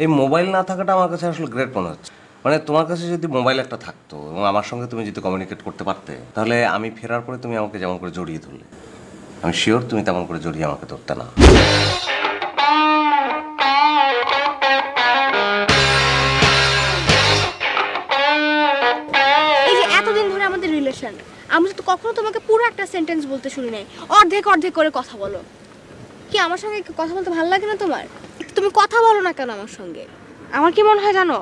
এই মোবাইল না থাকাটা আমার কাছে আসলে গ্রেট মনে হচ্ছে। মানে তোমার কাছে যদি মোবাইল একটা থাকতো এবং আমার সঙ্গে তুমি যদি কমিউনিকেট করতে পারতে, তাহলে আমি ফেরার পরে তুমি আমাকে যেমন করে জড়িয়ে ধরলে, আমি শিওর তুমি তেমন করে জড়িয়ে আমাকে ধরতে না। এই যে এতদিন ধরে আমাদের রিলেশন, আমি তো কখনো তোমাকে পুরো একটা সেন্টেন্স বলতে শুনি নাই, অর্ধেক অর্ধেক করে কথা বলো। কি আমার সঙ্গে কথা বলতে ভালো লাগে না তোমার? তুমি কথা বলো না কেন আমার সঙ্গে? আমার কি মনে হয় জানো,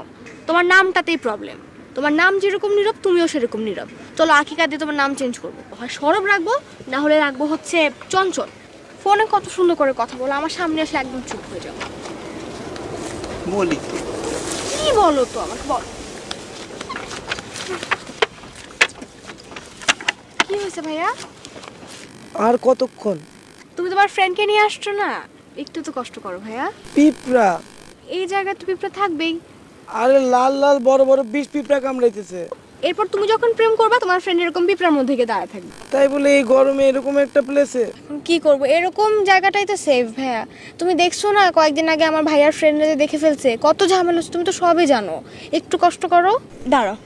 তোমার নামটাতেই প্রবলেম। তোমার নাম যেরকম নীরব, তুমিও সেরকম নীরব। চলো আকিকা দিয়ে তোমার নাম চেঞ্জ করবো, হয় সরব রাখবো, না হলে রাখবো হচ্ছে চঞ্চল। ফোনে কত সুন্দর করে কথা বলো, আমার সামনে আসলে একদম চুপ হয়ে যাও। বলি কি বলো তো আমাকে বল, কি হয়েছে ভাইয়া? আর কতক্ষণ? তুমি তোমার ফ্রেন্ডকে নিয়ে আসছো না, একটু তো কষ্ট করো ভাইয়া। পিঁপড়া? এই জায়গায় তো পিঁপড়া থাকবেই। আরে লাল লাল বড় বড় 20 পিঁপড়া কামড়াইতেছে। এরপর তুমি যখন প্রেম করবা, তোমার ফ্রেন্ড এরকম পিঁপড়ার মধ্যে গিয়ে দাঁড়ায় থাকবে। তাই বলে এই গরমে এরকম একটা প্লেসে? কি করব, এরকম জায়গাটাই তো সেফ ভাইয়া। তুমি দেখছো না কয়েকদিন আগে আমার ভাইয়ার ফ্রেন্ডরা যে দেখে ফেলছে, কত ঝামেলা হচ্ছে, তুমি তো সবই জানো। একটু কষ্ট করো, দাঁড়াও।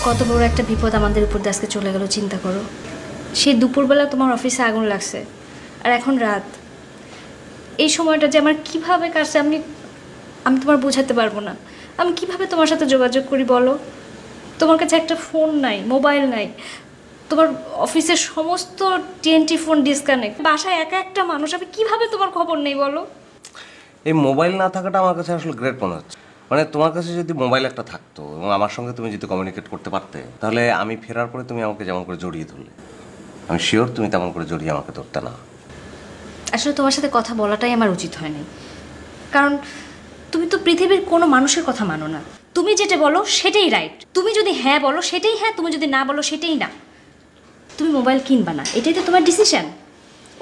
কত বড় একটা বিপদ আমাদের উপর আজকে চলে গেল, চিন্তা করো। সেই দুপুরবেলা তোমার অফিসে আগুন লাগছে, আর এখন রাত। এই সময়টা যে আমার কিভাবে কাটছে আমি তোমার বোঝাতে পারবো না। আমি কিভাবে তোমার সাথে যোগাযোগ করি বলো? তোমার কাছে একটা ফোন নাই, মোবাইল নাই, তোমার অফিসের সমস্ত TNT ফোন ডিসকানেক্ট, বাসায় একা একটা মানুষ, আমি কিভাবে তোমার খবর নেই বলো? এই মোবাইল না থাকাটা আমার কাছে আসলে গ্রেট মনে হচ্ছে। মানে তোমার কাছে যদি মোবাইল একটা থাকতো এবং আমার সঙ্গে তুমি যদি কমিউনিকেট করতে পারতে, তাহলে আমি ফেরার পরে তুমি আমাকে যেমন করে জড়িয়ে ধরলে, আমি শিওর তুমি তেমন করে জড়িয়ে আমাকে ধরতে না। আসলে তোমার সাথে কথা বলাটাই আমার উচিত হয়নি, কারণ তুমি তো পৃথিবীর কোনো মানুষের কথা মানো না। তুমি যেটা বলো সেটাই রাইট, তুমি যদি হ্যাঁ বলো সেটাই হ্যাঁ, তুমি যদি না বলো সেটাই না। তুমি মোবাইল কিনবা না, এটাই তো তোমার ডিসিশন।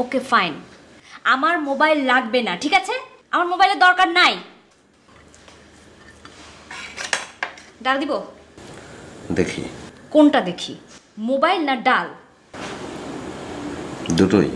ওকে ফাইন, আমার মোবাইল লাগবে না, ঠিক আছে? আমার মোবাইলের দরকার নাই। ডাল দিব? দেখি। কোনটা দেখি, মোবাইল না ডাল? দুটোই।